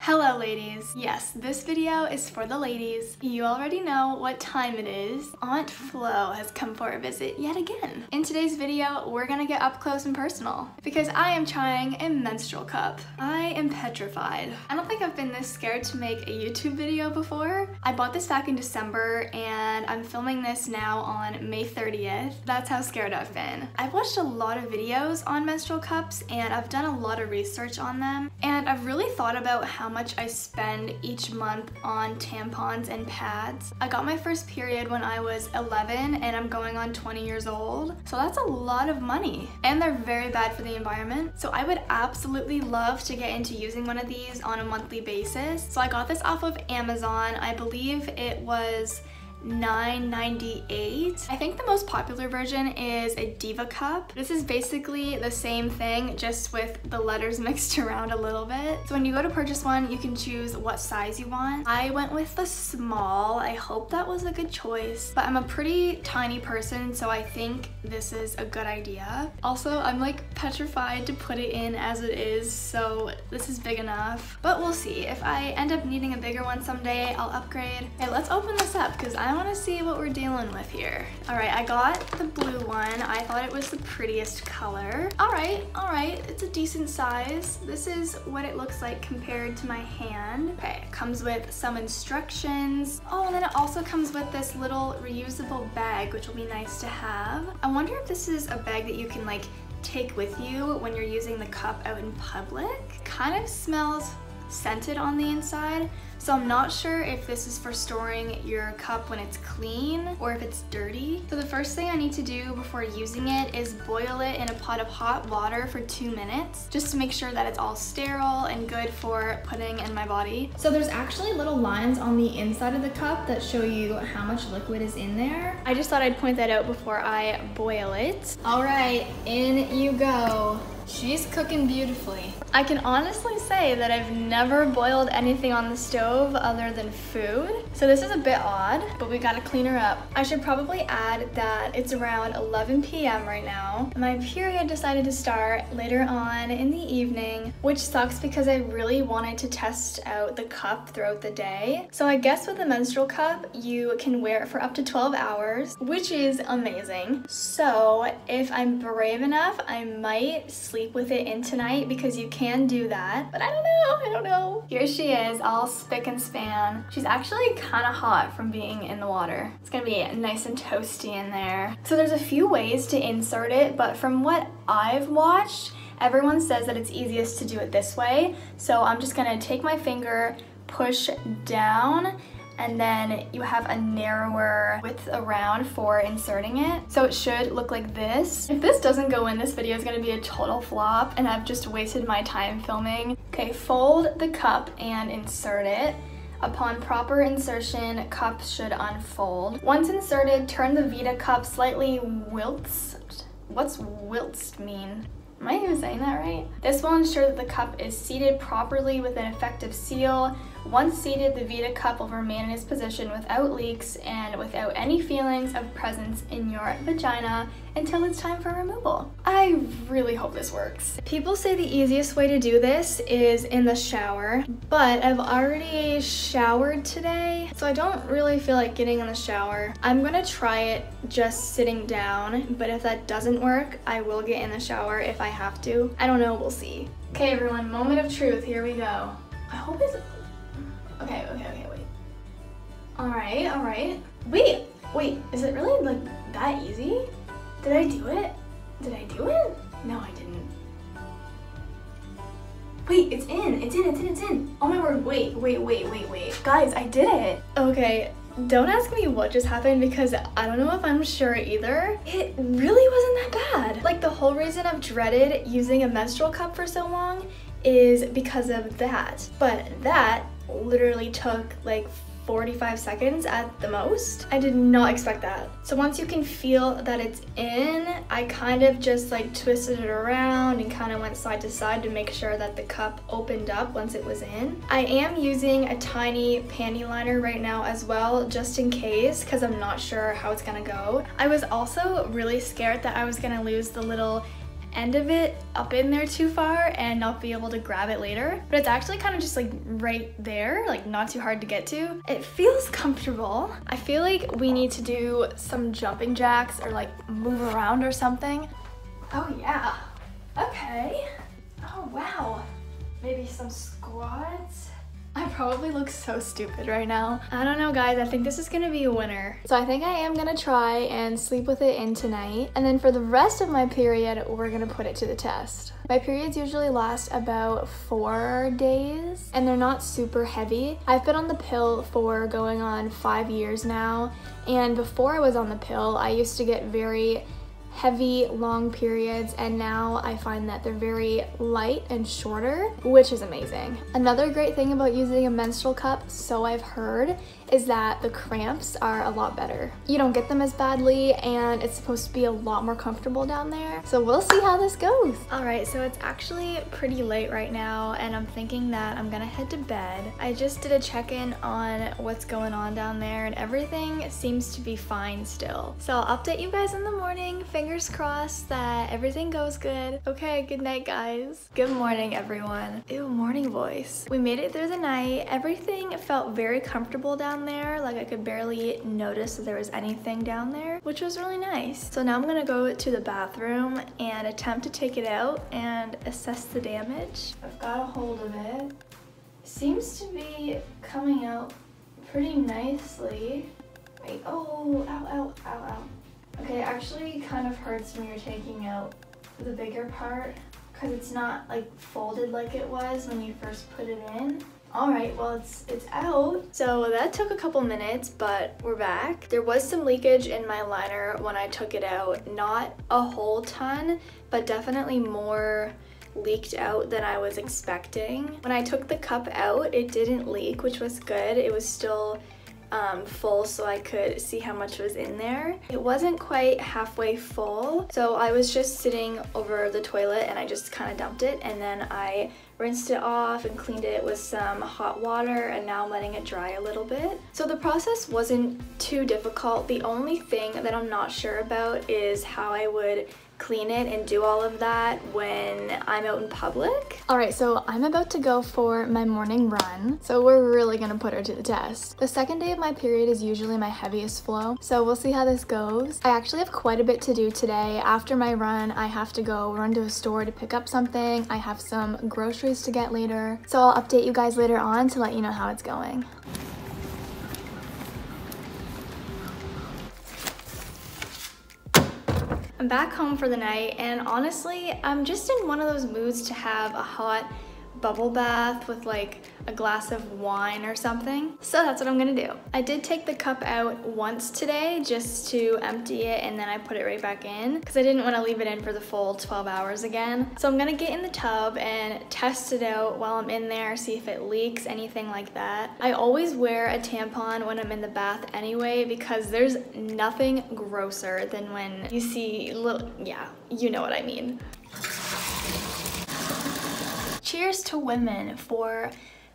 Hello ladies! Yes, this video is for the ladies. You already know what time it is. Aunt Flo has come for a visit yet again. In today's video, we're gonna get up close and personal because I am trying a menstrual cup. I am petrified. I don't think I've been this scared to make a YouTube video before. I bought this back in December and I'm filming this now on May 30th. That's how scared I've been. I've watched a lot of videos on menstrual cups and I've done a lot of research on them, and I've really thought about how much I spend each month on tampons and pads. I got my first period when I was 11 and I'm going on 20 years old, so that's a lot of money, and they're very bad for the environment. So I would absolutely love to get into using one of these on a monthly basis. So I got this off of Amazon. I believe it was $9.98. I think the most popular version is a Diva Cup. This is basically the same thing, just with the letters mixed around a little bit. So when you go to purchase one, you can choose what size you want. I went with the small. I hope that was a good choice, but I'm a pretty tiny person, so I think this is a good idea. Also, I'm like petrified to put it in as it is, so this is big enough, but we'll see. If I end up needing a bigger one someday, I'll upgrade. Okay, let's open this up because I want to see what we're dealing with here. All right, I got the blue one. I thought it was the prettiest color. All right, it's a decent size. This is what it looks like compared to my hand. Okay, it comes with some instructions. Oh, and then it also comes with this little reusable bag, which will be nice to have. I wonder if this is a bag that you can like take with you when you're using the cup out in public. Kind of smells scented on the inside, so I'm not sure if this is for storing your cup when it's clean or if it's dirty. So the first thing I need to do before using it is boil it in a pot of hot water for 2 minutes, just to make sure that it's all sterile and good for putting in my body. So there's actually little lines on the inside of the cup that show you how much liquid is in there. I just thought I'd point that out before I boil it. All right, in you go. She's cooking beautifully. I can honestly say that I've never boiled anything on the stove other than food. So this is a bit odd, but we gotta clean her up. I should probably add that it's around 11 p.m. right now. My period decided to start later on in the evening, which sucks because I really wanted to test out the cup throughout the day. So I guess with the menstrual cup, you can wear it for up to 12 hours, which is amazing. So if I'm brave enough, I might sleep with it in tonight because you can do that, but I don't know. Here she is, all spick and span. She's actually kind of hot from being in the water. It's gonna be nice and toasty in there. So there's a few ways to insert it, but from what I've watched, everyone says that it's easiest to do it this way. So I'm just gonna take my finger, push down, and then you have a narrower width around for inserting it. So it should look like this. If this doesn't go in, this video is gonna be a total flop and I've just wasted my time filming. Okay, fold the cup and insert it. Upon proper insertion, cup should unfold. Once inserted, turn the Vita cup slightly whilst. What's whilst mean? Am I even saying that right? This will ensure that the cup is seated properly with an effective seal. Once seated, the Vita cup will remain in its position without leaks and without any feelings of presence in your vagina until it's time for removal. I really hope this works. People say the easiest way to do this is in the shower, but I've already showered today, so I don't really feel like getting in the shower. I'm gonna try it just sitting down, but if that doesn't work, I will get in the shower if I have to. I don't know, we'll see. Okay everyone, moment of truth, here we go. I hope it's... Okay, wait. All right. Wait, is it really like that easy? Did I do it? No, I didn't. Wait, it's in. Oh my word, wait. Guys, I did it. Okay, don't ask me what just happened because I don't know if I'm sure either. It really wasn't that bad. Like, the whole reason I've dreaded using a menstrual cup for so long is because of that. But that literally took like 45 seconds at the most. I did not expect that. So once you can feel that it's in, I kind of just like twisted it around and kind of went side to side to make sure that the cup opened up once it was in. I am using a tiny panty liner right now as well, just in case, because I'm not sure how it's gonna go. I was also really scared that I was gonna lose the little end of it up in there too far and not be able to grab it later. But it's actually kind of just like right there, like not too hard to get to. It feels comfortable. I feel like we need to do some jumping jacks or like move around or something. Oh yeah, okay. Oh wow, maybe some squats. I probably look so stupid right now. I don't know guys, I think this is gonna be a winner. So I think I am gonna try and sleep with it in tonight. And then for the rest of my period, we're gonna put it to the test. My periods usually last about 4 days and they're not super heavy. I've been on the pill for going on 5 years now. And before I was on the pill, I used to get very heavy, long periods, and now I find that they're very light and shorter, which is amazing. Another great thing about using a menstrual cup, so I've heard, is that the cramps are a lot better. You don't get them as badly, and it's supposed to be a lot more comfortable down there. So we'll see how this goes. All right, so it's actually pretty late right now, and I'm thinking that I'm gonna head to bed. I just did a check-in on what's going on down there, and everything seems to be fine still. So I'll update you guys in the morning. Fingers crossed that everything goes good. Okay, good night, guys. Good morning, everyone. Ew, morning voice. We made it through the night. Everything felt very comfortable down there. Like I could barely notice that there was anything down there, which was really nice. So now I'm gonna go to the bathroom and attempt to take it out and assess the damage. I've got a hold of it. Seems to be coming out pretty nicely. Wait, oh, ow, ow, ow, ow. Okay, it actually kind of hurts when you're taking out the bigger part because it's not like folded like it was when you first put it in. All right, well, it's out. So that took a couple minutes, but we're back. There was some leakage in my liner when I took it out. Not a whole ton, but definitely more leaked out than I was expecting. When I took the cup out, it didn't leak, which was good. It was still full so I could see how much was in there. It wasn't quite halfway full, so I was just sitting over the toilet and I just kind of dumped it, and then I rinsed it off and cleaned it with some hot water, and now I'm letting it dry a little bit. So the process wasn't too difficult. The only thing that I'm not sure about is how I would clean it and do all of that when I'm out in public. All right, so I'm about to go for my morning run, so we're really gonna put her to the test. The second day of my period is usually my heaviest flow, so we'll see how this goes. I actually have quite a bit to do today. After my run, I have to go run to a store to pick up something. I have some groceries to get later, so I'll update you guys later on to let you know how it's going. I'm back home for the night, and honestly, I'm just in one of those moods to have a hot bubble bath with like a glass of wine or something. So that's what I'm gonna do. I did take the cup out once today just to empty it, and then I put it right back in because I didn't want to leave it in for the full 12 hours again. So I'm gonna get in the tub and test it out while I'm in there, see if it leaks, anything like that. I always wear a tampon when I'm in the bath anyway because there's nothing grosser than when you see little, yeah, you know what I mean. Cheers to women for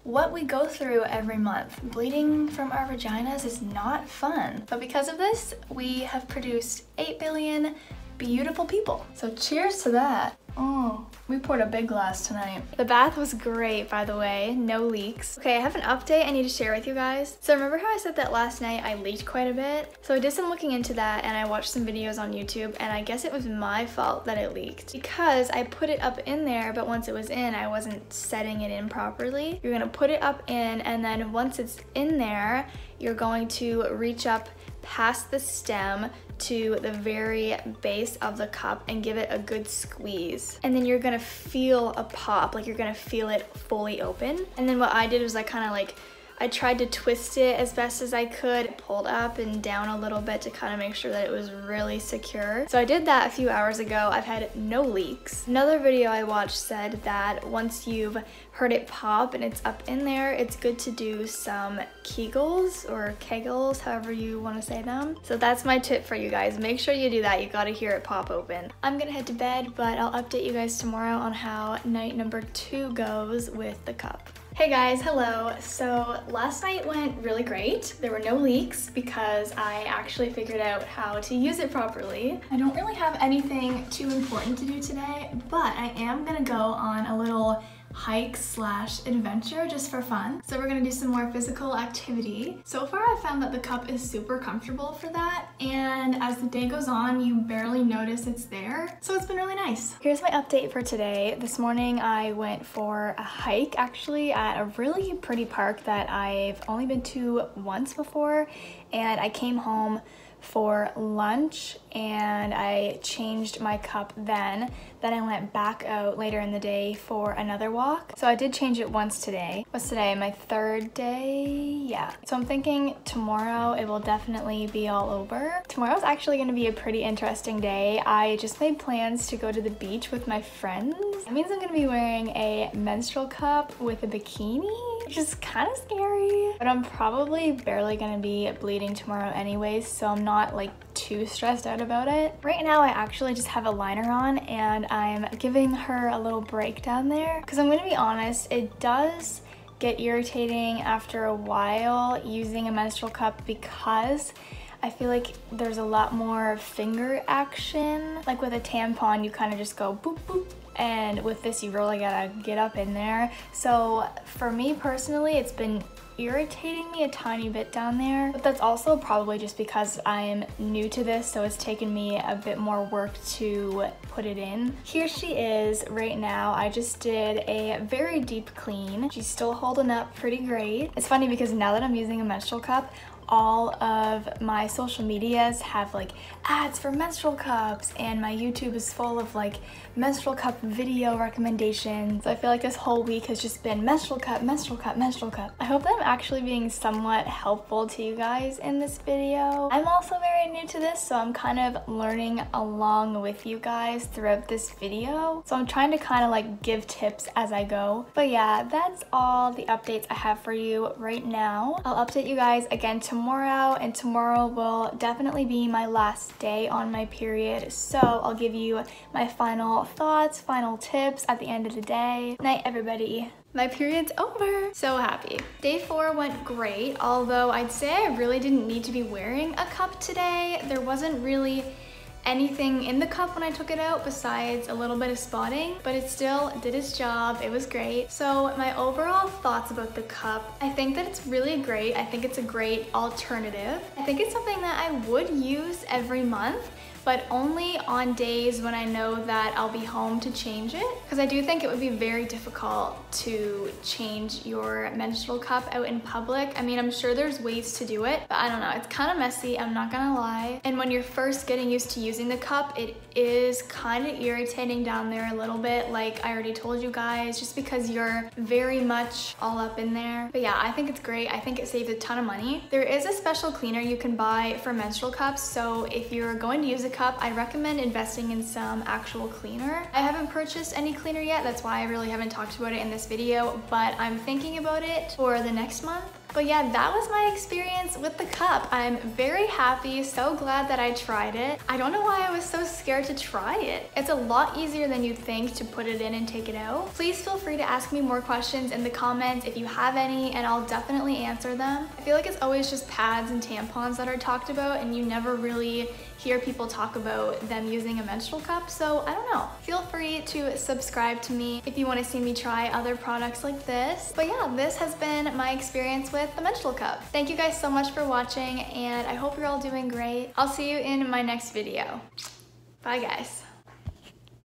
what we go through every month. Bleeding from our vaginas is not fun, but because of this, we have produced 8 billion beautiful people. So cheers to that. Oh, we poured a big glass tonight. The bath was great, by the way, no leaks. Okay, I have an update I need to share with you guys. So remember how I said that last night I leaked quite a bit? So I did some looking into that, and I watched some videos on YouTube, and I guess it was my fault that it leaked because I put it up in there, but once it was in, I wasn't setting it in properly. You're gonna put it up in, and then once it's in there, you're going to reach up past the stem to the very base of the cup and give it a good squeeze. And then you're gonna feel a pop, like you're gonna feel it fully open. And then what I did was I tried to twist it as best as I could, pulled up and down a little bit to kind of make sure that it was really secure. So I did that a few hours ago. I've had no leaks. Another video I watched said that once you've heard it pop and it's up in there, it's good to do some Kegels or Kegels, however you want to say them. So that's my tip for you guys. Make sure you do that. You gotta hear it pop open. I'm gonna head to bed, but I'll update you guys tomorrow on how night number 2 goes with the cup. Hey guys, hello. So last night went really great. There were no leaks because I actually figured out how to use it properly. I don't really have anything too important to do today, but I am gonna go on a little hike slash adventure just for fun. So we're gonna do some more physical activity. So far I found that the cup is super comfortable for that, and as the day goes on you barely notice it's there, so it's been really nice. Here's my update for today. This morning I went for a hike actually at a really pretty park that I've only been to once before, and I came home for lunch and I changed my cup then I went back out later in the day for another walk. So I did change it once today. What's today, my third day? Yeah. So I'm thinking tomorrow it will definitely be all over. Tomorrow's actually gonna be a pretty interesting day. I just made plans to go to the beach with my friends. That means I'm gonna be wearing a menstrual cup with a bikini, which is kind of scary, but I'm probably barely gonna be bleeding tomorrow anyways, so I'm not like too stressed out about it. Right now I actually just have a liner on and I'm giving her a little break down there because I'm gonna be honest, it does get irritating after a while using a menstrual cup because I feel like there's a lot more finger action. Like with a tampon, you kind of just go boop boop, and with this you really gotta get up in there. So for me personally, it's been irritating me a tiny bit down there, but that's also probably just because I'm new to this, so it's taken me a bit more work to put it in. Here she is right now. I just did a very deep clean. She's still holding up pretty great. It's funny because now that I'm using a menstrual cup, all of my social medias have like ads for menstrual cups, and my YouTube is full of like menstrual cup video recommendations. So I feel like this whole week has just been menstrual cup, menstrual cup, menstrual cup. I hope that I'm actually being somewhat helpful to you guys in this video. I'm also very new to this, so I'm kind of learning along with you guys throughout this video. So I'm trying to kind of like give tips as I go. But yeah, that's all the updates I have for you right now. I'll update you guys again tomorrow, and tomorrow will definitely be my last day on my period, so I'll give you my final thoughts, final tips at the end of the day. Night everybody. My period's over. So happy. Day 4 went great, although I'd say I really didn't need to be wearing a cup today. There wasn't really anything in the cup when I took it out besides a little bit of spotting, but it still did its job. It was great. So my overall thoughts about the cup, I think that it's really great. I think it's a great alternative. I think it's something that I would use every month, but only on days when I know that I'll be home to change it, because I do think it would be very difficult to change your menstrual cup out in public. I mean, I'm sure there's ways to do it, but I don't know, it's kind of messy, I'm not gonna lie. And when you're first getting used to using the cup, it is kind of irritating down there a little bit, like I already told you guys, just because you're very much all up in there. But yeah, I think it's great. I think it saves a ton of money. There is a special cleaner you can buy for menstrual cups, so if you're going to use a cup, I recommend investing in some actual cleaner. I haven't purchased any cleaner yet, that's why I really haven't talked about it in this video, but I'm thinking about it for the next month. But yeah, that was my experience with the cup. I'm very happy, so glad that I tried it. I don't know why I was so scared to try it. It's a lot easier than you'd think to put it in and take it out. Please feel free to ask me more questions in the comments if you have any, and I'll definitely answer them. I feel like it's always just pads and tampons that are talked about, and you never really hear people talk about them using a menstrual cup, so I don't know. Feel free to subscribe to me if you want to see me try other products like this. But yeah, this has been my experience with the menstrual cup. Thank you guys so much for watching, and I hope you're all doing great. I'll see you in my next video. Bye guys.